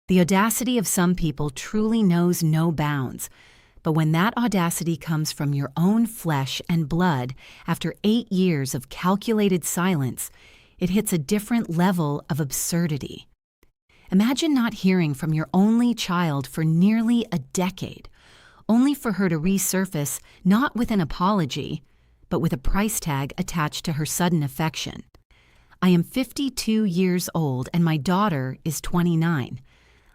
The audacity of some people truly knows no bounds. But when that audacity comes from your own flesh and blood after 8 years of calculated silence, it hits a different level of absurdity. Imagine not hearing from your only child for nearly a decade, only for her to resurface not with an apology, but with a price tag attached to her sudden affection. I am 52 years old and my daughter is 29.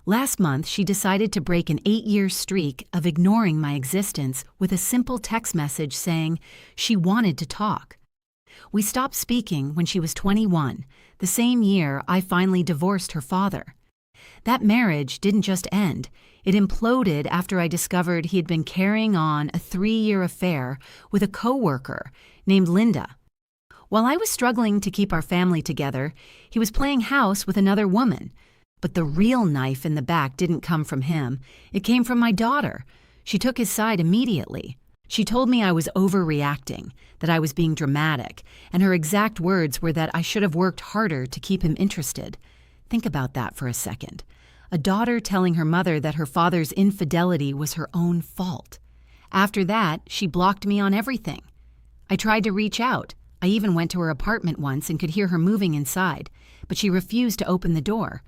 Last month, she decided to break an 8-year streak of ignoring my existence with a simple text message saying she wanted to talk. We stopped speaking when she was 21, the same year I finally divorced her father. That marriage didn't just end, it imploded after I discovered he had been carrying on a 3-year affair with a coworker named Linda. While I was struggling to keep our family together, he was playing house with another woman. But the real knife in the back didn't come from him. It came from my daughter. She took his side immediately. She told me I was overreacting, that I was being dramatic, and her exact words were that I should have worked harder to keep him interested. Think about that for a second. A daughter telling her mother that her father's infidelity was her own fault. After that, she blocked me on everything. I tried to reach out. I even went to her apartment once and could hear her moving inside, but she refused to open the door.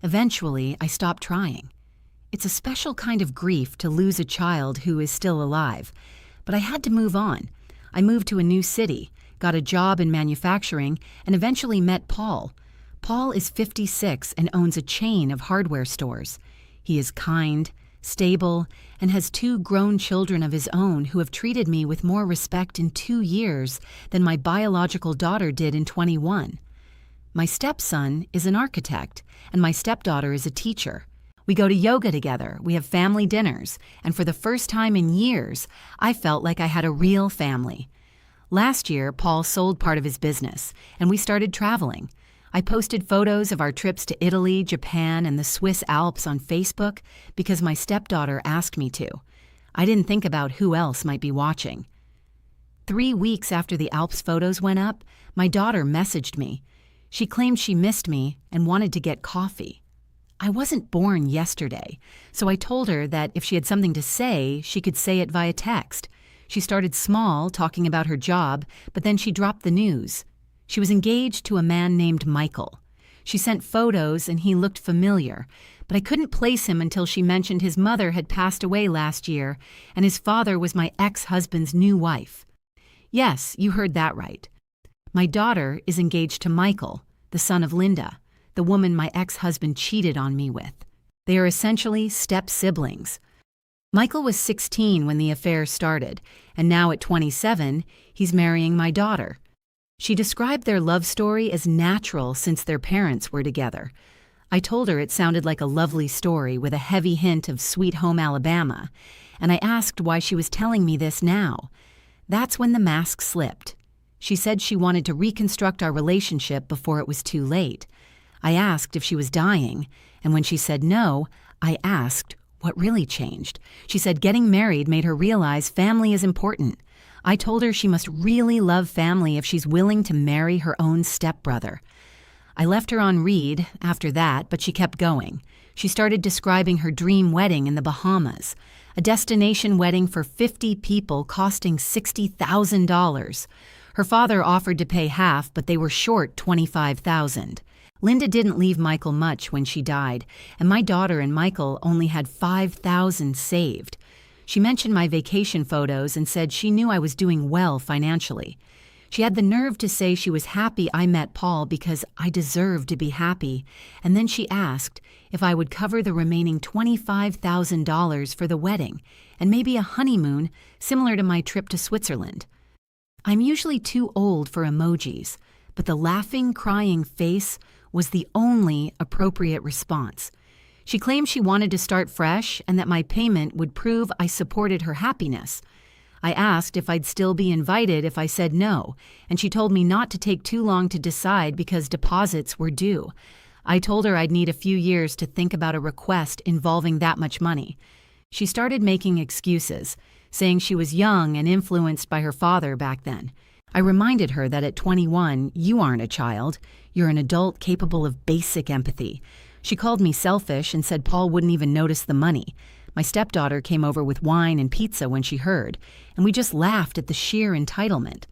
Eventually, I stopped trying. It's a special kind of grief to lose a child who is still alive, but I had to move on. I moved to a new city, got a job in manufacturing, and eventually met Paul. Paul is 56 and owns a chain of hardware stores. He is kind, stable, and has 2 grown children of his own who have treated me with more respect in 2 years than my biological daughter did in 21. My stepson is an architect, and my stepdaughter is a teacher. We go to yoga together, we have family dinners, and for the first time in years, I felt like I had a real family. Last year, Paul sold part of his business, and we started traveling. I posted photos of our trips to Italy, Japan, and the Swiss Alps on Facebook because my stepdaughter asked me to. I didn't think about who else might be watching. 3 weeks after the Alps photos went up, my daughter messaged me. She claimed she missed me and wanted to get coffee. I wasn't born yesterday, so I told her that if she had something to say, she could say it via text. She started small, talking about her job, but then she dropped the news. She was engaged to a man named Michael. She sent photos and he looked familiar, but I couldn't place him until she mentioned his mother had passed away last year and his father was my ex-husband's new wife. Yes, you heard that right. My daughter is engaged to Michael, the son of Linda, the woman my ex-husband cheated on me with. They are essentially step-siblings. Michael was 16 when the affair started, and now at 27, he's marrying my daughter. She described their love story as natural since their parents were together. I told her it sounded like a lovely story with a heavy hint of Sweet Home Alabama, and I asked why she was telling me this now. That's when the mask slipped. She said she wanted to reconstruct our relationship before it was too late. I asked if she was dying, and when she said no, I asked what really changed. She said getting married made her realize family is important. I told her she must really love family if she's willing to marry her own stepbrother. I left her on read after that, but she kept going. She started describing her dream wedding in the Bahamas, a destination wedding for 50 people costing $60,000. Her father offered to pay half, but they were short $25,000. Linda didn't leave Michael much when she died, and my daughter and Michael only had $5,000 saved. She mentioned my vacation photos and said she knew I was doing well financially. She had the nerve to say she was happy I met Paul because I deserved to be happy, and then she asked if I would cover the remaining $25,000 for the wedding and maybe a honeymoon similar to my trip to Switzerland. I'm usually too old for emojis, but the laughing, crying face was the only appropriate response. She claimed she wanted to start fresh and that my payment would prove I supported her happiness. I asked if I'd still be invited if I said no, and she told me not to take too long to decide because deposits were due. I told her I'd need a few years to think about a request involving that much money. She started making excuses, saying she was young and influenced by her father back then. I reminded her that at 21, you aren't a child. You're an adult capable of basic empathy. She called me selfish and said Paul wouldn't even notice the money. My stepdaughter came over with wine and pizza when she heard, and we just laughed at the sheer entitlement.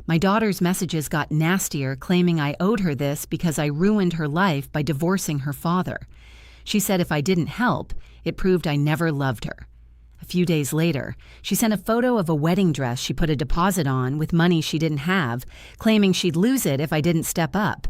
My daughter's messages got nastier, claiming I owed her this because I ruined her life by divorcing her father. She said if I didn't help, it proved I never loved her. A few days later, she sent a photo of a wedding dress she put a deposit on with money she didn't have, claiming she'd lose it if I didn't step up.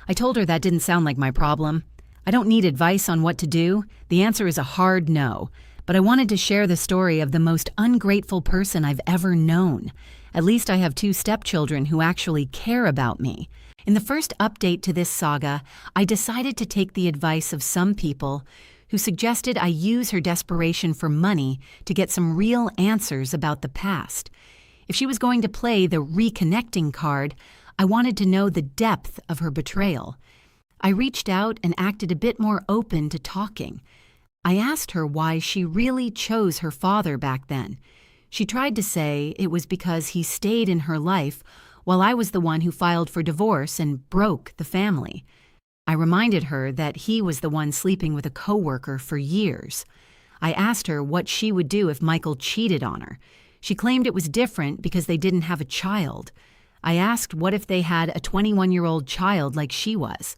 I told her that didn't sound like my problem. I don't need advice on what to do. The answer is a hard no. But I wanted to share the story of the most ungrateful person I've ever known. At least I have 2 stepchildren who actually care about me. In the first update to this saga, I decided to take the advice of some people who suggested I use her desperation for money to get some real answers about the past. If she was going to play the reconnecting card, I wanted to know the depth of her betrayal. I reached out and acted a bit more open to talking. I asked her why she really chose her father back then. She tried to say it was because he stayed in her life while I was the one who filed for divorce and broke the family. I reminded her that he was the one sleeping with a coworker for years. I asked her what she would do if Michael cheated on her. She claimed it was different because they didn't have a child. I asked what if they had a 21-year-old child like she was.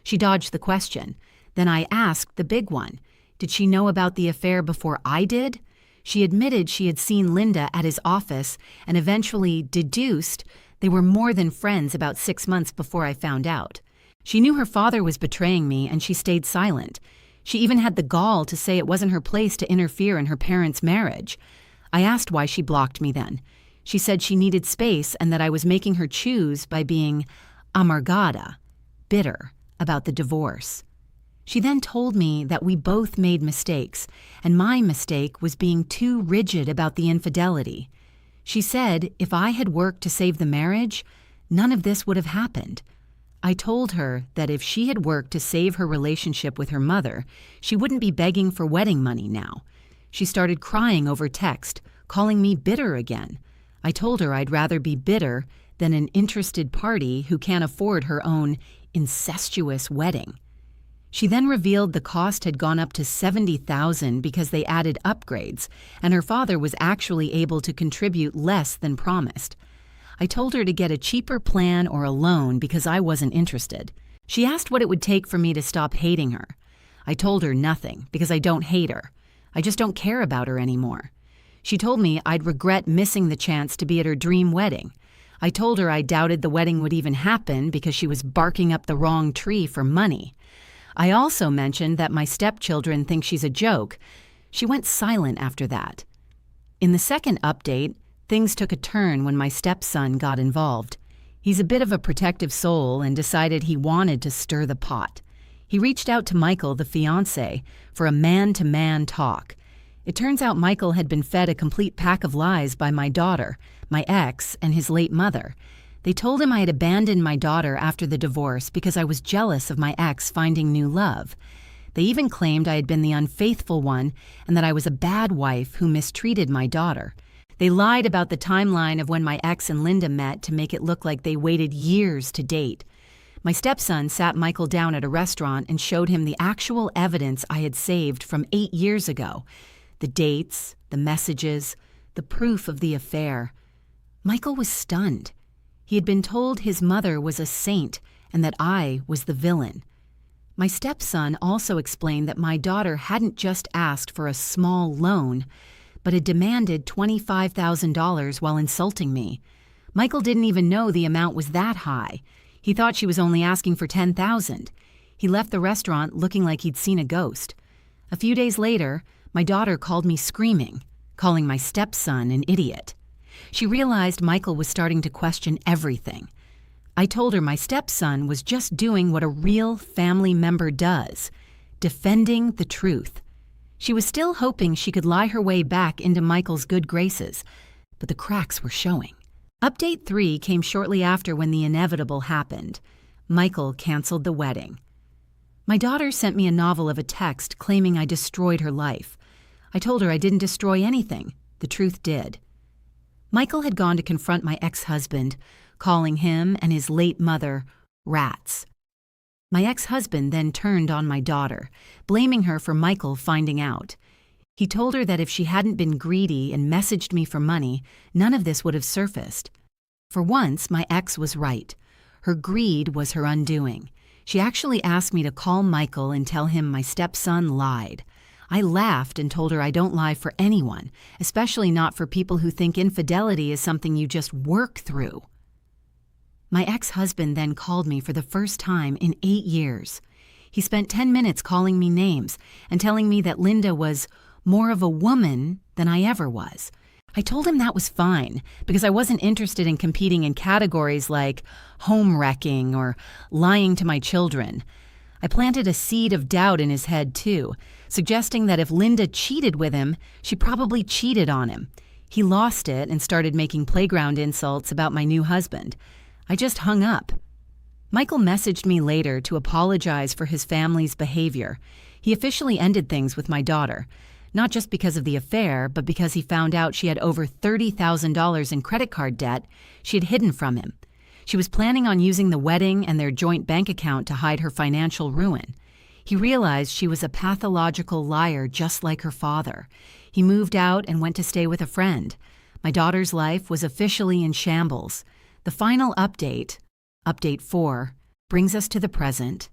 She dodged the question. Then I asked the big one. Did she know about the affair before I did? She admitted she had seen Linda at his office and eventually deduced they were more than friends about 6 months before I found out. She knew her father was betraying me and she stayed silent. She even had the gall to say it wasn't her place to interfere in her parents' marriage. I asked why she blocked me then. She said she needed space and that I was making her choose by being amargada, bitter, about the divorce. She then told me that we both made mistakes, and my mistake was being too rigid about the infidelity. She said if I had worked to save the marriage, none of this would have happened. I told her that if she had worked to save her relationship with her mother, she wouldn't be begging for wedding money now. She started crying over text, calling me bitter again. I told her I'd rather be bitter than an interested party who can't afford her own incestuous wedding. She then revealed the cost had gone up to $70,000 because they added upgrades, and her father was actually able to contribute less than promised. I told her to get a cheaper plan or a loan because I wasn't interested. She asked what it would take for me to stop hating her. I told her nothing because I don't hate her. I just don't care about her anymore. She told me I'd regret missing the chance to be at her dream wedding. I told her I doubted the wedding would even happen because she was barking up the wrong tree for money. I also mentioned that my stepchildren think she's a joke. She went silent after that. In the second update, things took a turn when my stepson got involved. He's a bit of a protective soul and decided he wanted to stir the pot. He reached out to Michael, the fiancé, for a man-to-man talk. It turns out Michael had been fed a complete pack of lies by my daughter, my ex, and his late mother. They told him I had abandoned my daughter after the divorce because I was jealous of my ex finding new love. They even claimed I had been the unfaithful one and that I was a bad wife who mistreated my daughter. They lied about the timeline of when my ex and Linda met to make it look like they waited years to date. My stepson sat Michael down at a restaurant and showed him the actual evidence I had saved from 8 years ago. The dates, the messages, the proof of the affair. Michael was stunned. He had been told his mother was a saint and that I was the villain. My stepson also explained that my daughter hadn't just asked for a small loan, but had demanded $25,000 while insulting me. Michael didn't even know the amount was that high. He thought she was only asking for $10,000. He left the restaurant looking like he'd seen a ghost. A few days later, my daughter called me screaming, calling my stepson an idiot. She realized Michael was starting to question everything. I told her my stepson was just doing what a real family member does, defending the truth. She was still hoping she could lie her way back into Michael's good graces, but the cracks were showing. Update 3 came shortly after when the inevitable happened. Michael canceled the wedding. My daughter sent me a novel of a text claiming I destroyed her life. I told her I didn't destroy anything. The truth did. Michael had gone to confront my ex-husband, calling him and his late mother rats. My ex-husband then turned on my daughter, blaming her for Michael finding out. He told her that if she hadn't been greedy and messaged me for money, none of this would have surfaced. For once, my ex was right. Her greed was her undoing. She actually asked me to call Michael and tell him my stepson lied. I laughed and told her I don't lie for anyone, especially not for people who think infidelity is something you just work through. My ex-husband then called me for the first time in 8 years. He spent 10 minutes calling me names and telling me that Linda was more of a woman than I ever was. I told him that was fine because I wasn't interested in competing in categories like home wrecking or lying to my children. I planted a seed of doubt in his head too, suggesting that if Linda cheated with him, she probably cheated on him. He lost it and started making playground insults about my new husband. I just hung up. Michael messaged me later to apologize for his family's behavior. He officially ended things with my daughter, not just because of the affair, but because he found out she had over $30,000 in credit card debt she had hidden from him. She was planning on using the wedding and their joint bank account to hide her financial ruin. He realized she was a pathological liar just like her father. He moved out and went to stay with a friend. My daughter's life was officially in shambles. The final update, Update 4, brings us to the present.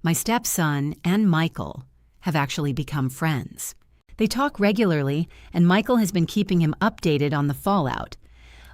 My stepson and Michael have actually become friends. They talk regularly, and Michael has been keeping him updated on the fallout.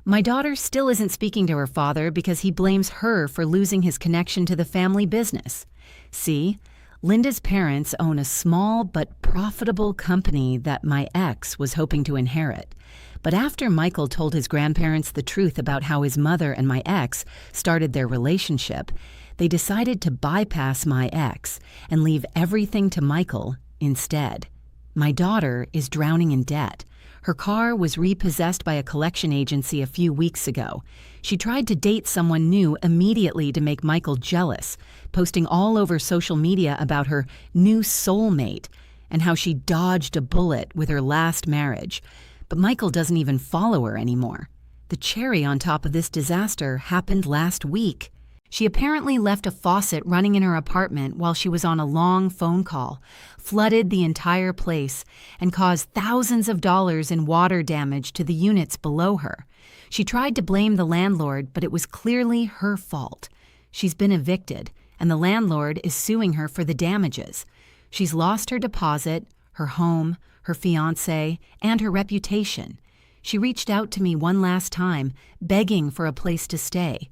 My daughter still isn't speaking to her father because he blames her for losing his connection to the family business. See, Linda's parents own a small but profitable company that my ex was hoping to inherit. But after Michael told his grandparents the truth about how his mother and my ex started their relationship, they decided to bypass my ex and leave everything to Michael instead. My daughter is drowning in debt. Her car was repossessed by a collection agency a few weeks ago. She tried to date someone new immediately to make Michael jealous, posting all over social media about her new soulmate and how she dodged a bullet with her last marriage. But Michael doesn't even follow her anymore. The cherry on top of this disaster happened last week. She apparently left a faucet running in her apartment while she was on a long phone call, flooded the entire place, and caused thousands of dollars in water damage to the units below her. She tried to blame the landlord, but it was clearly her fault. She's been evicted, and the landlord is suing her for the damages. She's lost her deposit, her home, her fiancé, and her reputation. She reached out to me one last time, begging for a place to stay.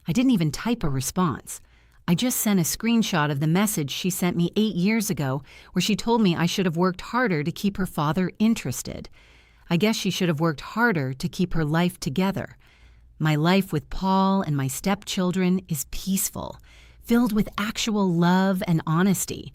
I didn't even type a response. I just sent a screenshot of the message she sent me 8 years ago where she told me I should have worked harder to keep her father interested. I guess she should have worked harder to keep her life together. My life with Paul and my stepchildren is peaceful, filled with actual love and honesty.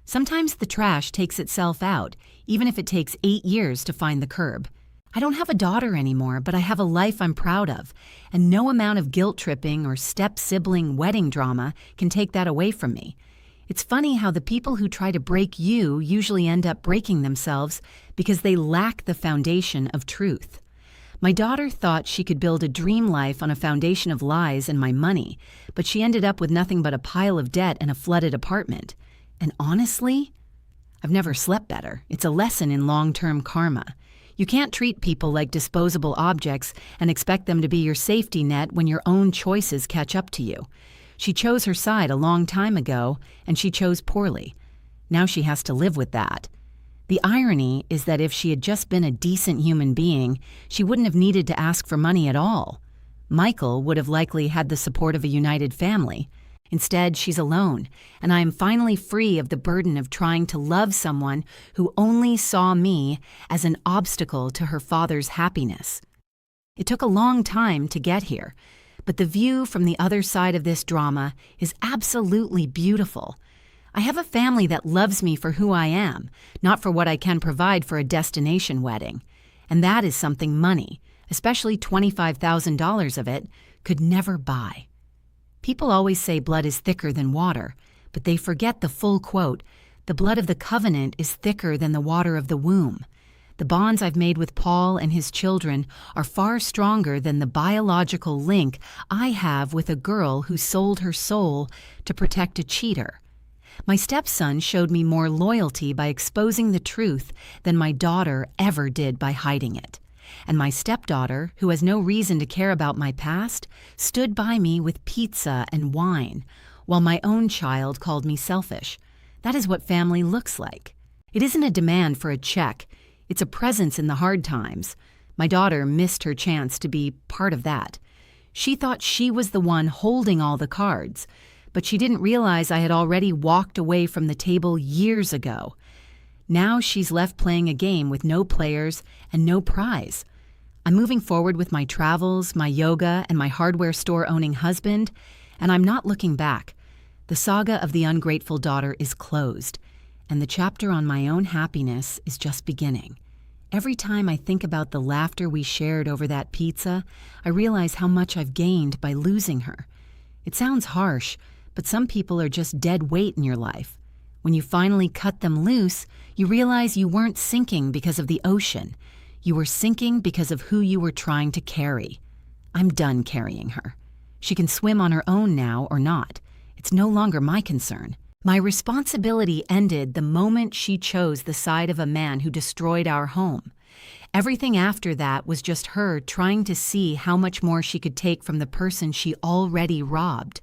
Sometimes the trash takes itself out, even if it takes 8 years to find the curb. I don't have a daughter anymore, but I have a life I'm proud of, and no amount of guilt-tripping or step-sibling wedding drama can take that away from me. It's funny how the people who try to break you usually end up breaking themselves because they lack the foundation of truth. My daughter thought she could build a dream life on a foundation of lies and my money, but she ended up with nothing but a pile of debt and a flooded apartment. And honestly, I've never slept better. It's a lesson in long-term karma. You can't treat people like disposable objects and expect them to be your safety net when your own choices catch up to you. She chose her side a long time ago, and she chose poorly. Now she has to live with that. The irony is that if she had just been a decent human being, she wouldn't have needed to ask for money at all. Michael would have likely had the support of a united family. Instead, she's alone, and I am finally free of the burden of trying to love someone who only saw me as an obstacle to her father's happiness. It took a long time to get here, but the view from the other side of this drama is absolutely beautiful. I have a family that loves me for who I am, not for what I can provide for a destination wedding. And that is something money, especially $25,000 of it, could never buy. People always say blood is thicker than water, but they forget the full quote, "The blood of the covenant is thicker than the water of the womb." The bonds I've made with Paul and his children are far stronger than the biological link I have with a girl who sold her soul to protect a cheater. My stepson showed me more loyalty by exposing the truth than my daughter ever did by hiding it. And my stepdaughter, who has no reason to care about my past, stood by me with pizza and wine, while my own child called me selfish. That is what family looks like. It isn't a demand for a check. It's a presence in the hard times. My daughter missed her chance to be part of that. She thought she was the one holding all the cards, but she didn't realize I had already walked away from the table years ago. Now she's left playing a game with no players and no prize. I'm moving forward with my travels, my yoga, and my hardware store-owning husband, and I'm not looking back. The saga of the ungrateful daughter is closed, and the chapter on my own happiness is just beginning. Every time I think about the laughter we shared over that pizza, I realize how much I've gained by losing her. It sounds harsh, but some people are just dead weight in your life. When you finally cut them loose, you realize you weren't sinking because of the ocean. You were sinking because of who you were trying to carry. I'm done carrying her. She can swim on her own now or not. It's no longer my concern. My responsibility ended the moment she chose the side of a man who destroyed our home. Everything after that was just her trying to see how much more she could take from the person she already robbed.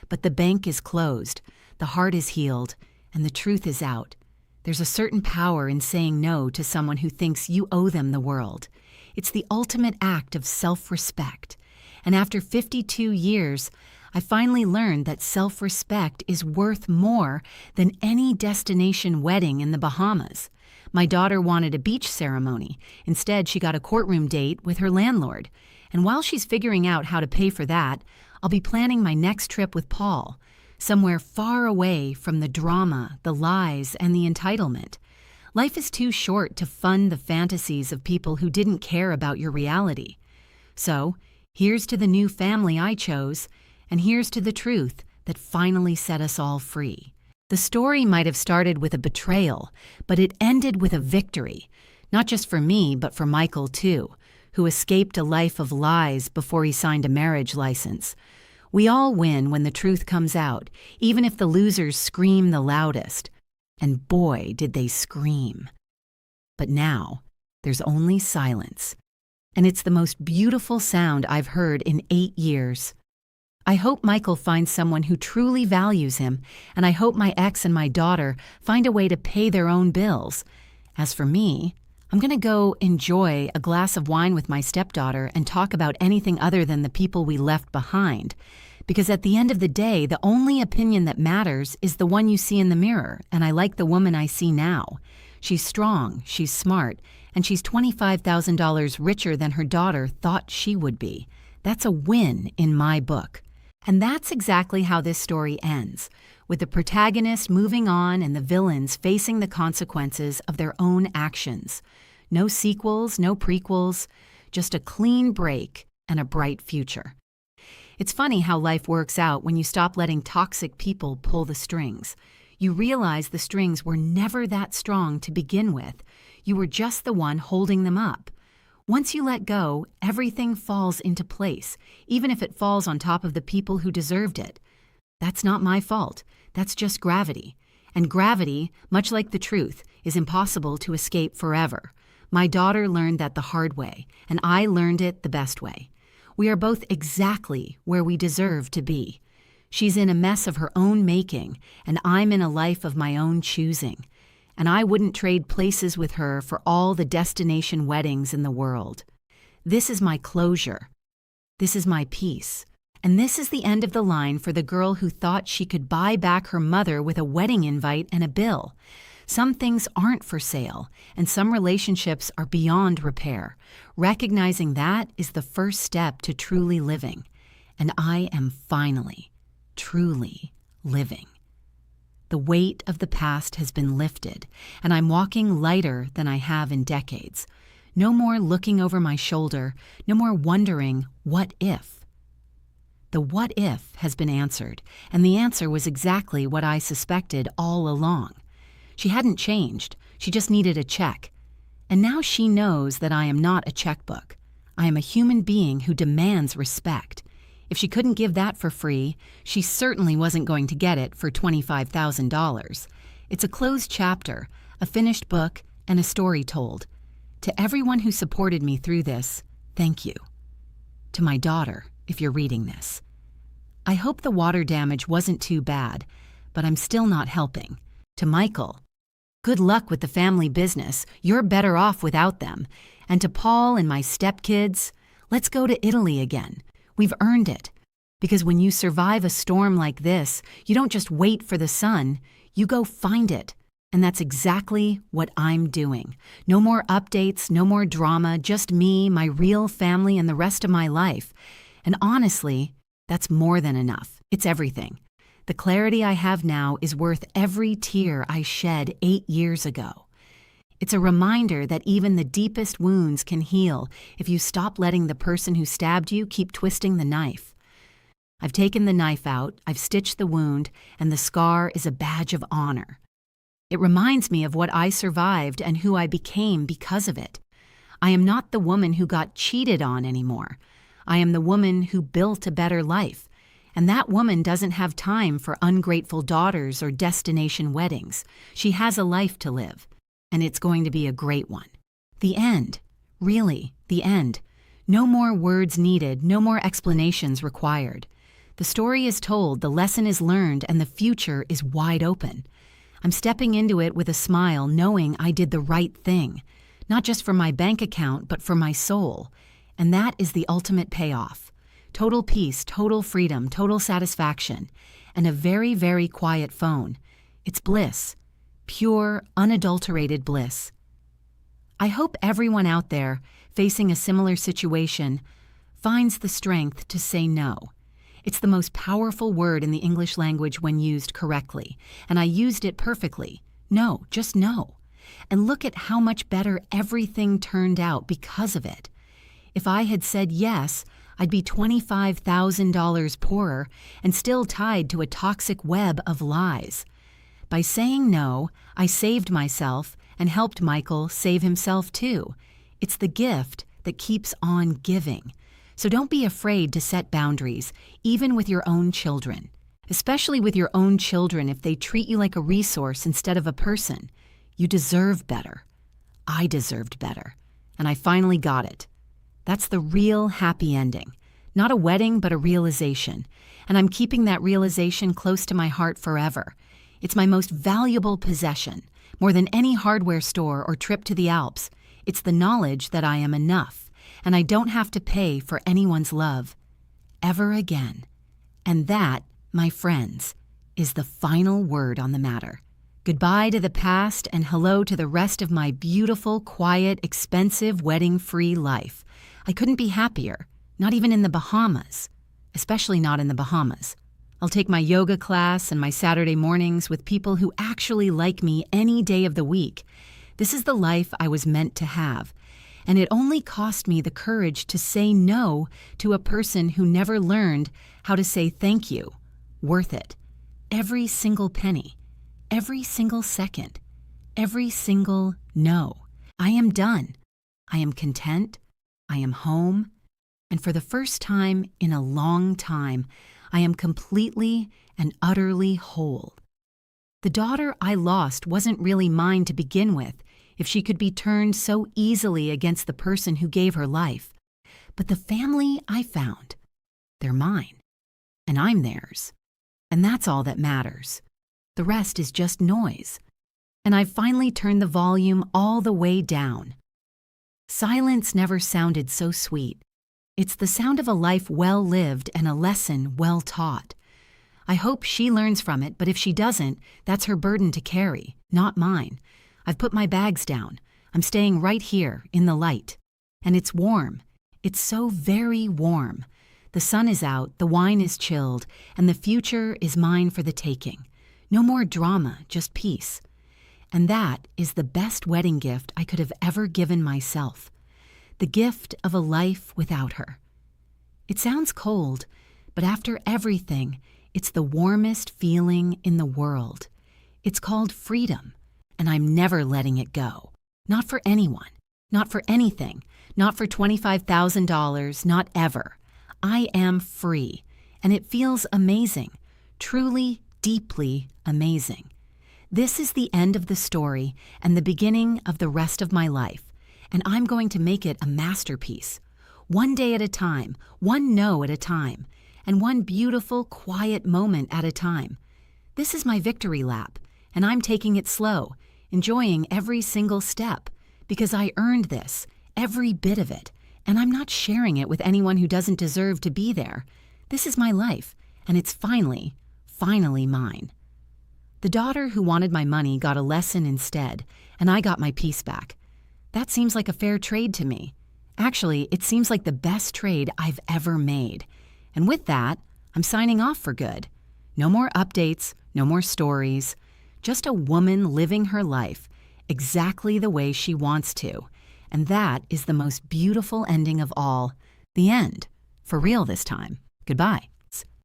But the bank is closed, the heart is healed, and the truth is out. There's a certain power in saying no to someone who thinks you owe them the world. It's the ultimate act of self-respect. And after 52 years, I finally learned that self-respect is worth more than any destination wedding in the Bahamas. My daughter wanted a beach ceremony. Instead, she got a courtroom date with her landlord. And while she's figuring out how to pay for that, I'll be planning my next trip with Paul, somewhere far away from the drama, the lies, and the entitlement. Life is too short to fund the fantasies of people who didn't care about your reality. So, here's to the new family I chose, and here's to the truth that finally set us all free. The story might have started with a betrayal, but it ended with a victory. Not just for me, but for Michael, too, who escaped a life of lies before he signed a marriage license. We all win when the truth comes out, even if the losers scream the loudest. And boy, did they scream. But now, there's only silence. And it's the most beautiful sound I've heard in 8 years. I hope Michael finds someone who truly values him, and I hope my ex and my daughter find a way to pay their own bills. As for me, I'm going to go enjoy a glass of wine with my stepdaughter and talk about anything other than the people we left behind. Because at the end of the day, the only opinion that matters is the one you see in the mirror, and I like the woman I see now. She's strong, she's smart, and she's $25,000 richer than her daughter thought she would be. That's a win in my book. And that's exactly how this story ends, with the protagonist moving on and the villains facing the consequences of their own actions. No sequels, no prequels, just a clean break and a bright future. It's funny how life works out when you stop letting toxic people pull the strings. You realize the strings were never that strong to begin with. You were just the one holding them up. Once you let go, everything falls into place, even if it falls on top of the people who deserved it. That's not my fault. That's just gravity. And gravity, much like the truth, is impossible to escape forever. My daughter learned that the hard way, and I learned it the best way. We are both exactly where we deserve to be. She's in a mess of her own making, and I'm in a life of my own choosing. And I wouldn't trade places with her for all the destination weddings in the world. This is my closure. This is my peace. And this is the end of the line for the girl who thought she could buy back her mother with a wedding invite and a bill. Some things aren't for sale, and some relationships are beyond repair. Recognizing that is the first step to truly living. And I am finally, truly living. The weight of the past has been lifted, and I'm walking lighter than I have in decades. No more looking over my shoulder, no more wondering, what if? The what if has been answered, and the answer was exactly what I suspected all along. She hadn't changed, she just needed a check. And now she knows that I am not a checkbook. I am a human being who demands respect. If she couldn't give that for free, she certainly wasn't going to get it for $25,000. It's a closed chapter, a finished book, and a story told. To everyone who supported me through this, thank you. To my daughter, if you're reading this. I hope the water damage wasn't too bad, but I'm still not helping. To Michael, good luck with the family business. You're better off without them. And to Paul and my stepkids, let's go to Italy again. We've earned it. Because when you survive a storm like this, you don't just wait for the sun, you go find it. And that's exactly what I'm doing. No more updates, no more drama, just me, my real family, and the rest of my life. And honestly, that's more than enough. It's everything. The clarity I have now is worth every tear I shed 8 years ago. It's a reminder that even the deepest wounds can heal if you stop letting the person who stabbed you keep twisting the knife. I've taken the knife out, I've stitched the wound, and the scar is a badge of honor. It reminds me of what I survived and who I became because of it. I am not the woman who got cheated on anymore. I am the woman who built a better life. And that woman doesn't have time for ungrateful daughters or destination weddings. She has a life to live, and it's going to be a great one. The end. Really, the end. No more words needed, no more explanations required. The story is told, the lesson is learned, and the future is wide open. I'm stepping into it with a smile, knowing I did the right thing, not just for my bank account, but for my soul. And that is the ultimate payoff. Total peace, total freedom, total satisfaction, and a very, very quiet phone. It's bliss. Pure, unadulterated bliss. I hope everyone out there facing a similar situation finds the strength to say no. It's the most powerful word in the English language when used correctly, and I used it perfectly. No, just no. And look at how much better everything turned out because of it. If I had said yes, I'd be $25,000 poorer and still tied to a toxic web of lies. By saying no, I saved myself and helped Michael save himself too. It's the gift that keeps on giving. So don't be afraid to set boundaries, even with your own children. Especially with your own children if they treat you like a resource instead of a person. You deserve better. I deserved better. And I finally got it. That's the real happy ending. Not a wedding, but a realization. And I'm keeping that realization close to my heart forever. It's my most valuable possession, more than any hardware store or trip to the Alps. It's the knowledge that I am enough, and I don't have to pay for anyone's love ever again. And that, my friends, is the final word on the matter. Goodbye to the past and hello to the rest of my beautiful, quiet, expensive, wedding-free life. I couldn't be happier, not even in the Bahamas, especially not in the Bahamas. I'll take my yoga class and my Saturday mornings with people who actually like me any day of the week. This is the life I was meant to have. And it only cost me the courage to say no to a person who never learned how to say thank you. Worth it. Every single penny. Every single second. Every single no. I am done. I am content. I am home. And for the first time in a long time, I am completely and utterly whole. The daughter I lost wasn't really mine to begin with, if she could be turned so easily against the person who gave her life. But the family I found, they're mine, and I'm theirs. And that's all that matters. The rest is just noise. And I've finally turned the volume all the way down. Silence never sounded so sweet. It's the sound of a life well lived and a lesson well taught. I hope she learns from it, but if she doesn't, that's her burden to carry, not mine. I've put my bags down. I'm staying right here in the light. And it's warm. It's so very warm. The sun is out, the wine is chilled, and the future is mine for the taking. No more drama, just peace. And that is the best wedding gift I could have ever given myself. The gift of a life without her. It sounds cold, but after everything, it's the warmest feeling in the world. It's called freedom, and I'm never letting it go. Not for anyone. Not for anything. Not for $25,000. Not ever. I am free. And it feels amazing. Truly, deeply amazing. This is the end of the story and the beginning of the rest of my life. And I'm going to make it a masterpiece. One day at a time, one no at a time, and one beautiful, quiet moment at a time. This is my victory lap, and I'm taking it slow, enjoying every single step, because I earned this, every bit of it, and I'm not sharing it with anyone who doesn't deserve to be there. This is my life, and it's finally mine. The daughter who wanted my money got a lesson instead, and I got my peace back. That seems like a fair trade to me. Actually, it seems like the best trade I've ever made. And with that, I'm signing off for good. No more updates, no more stories. Just a woman living her life exactly the way she wants to. And that is the most beautiful ending of all. The end. For real this time. Goodbye.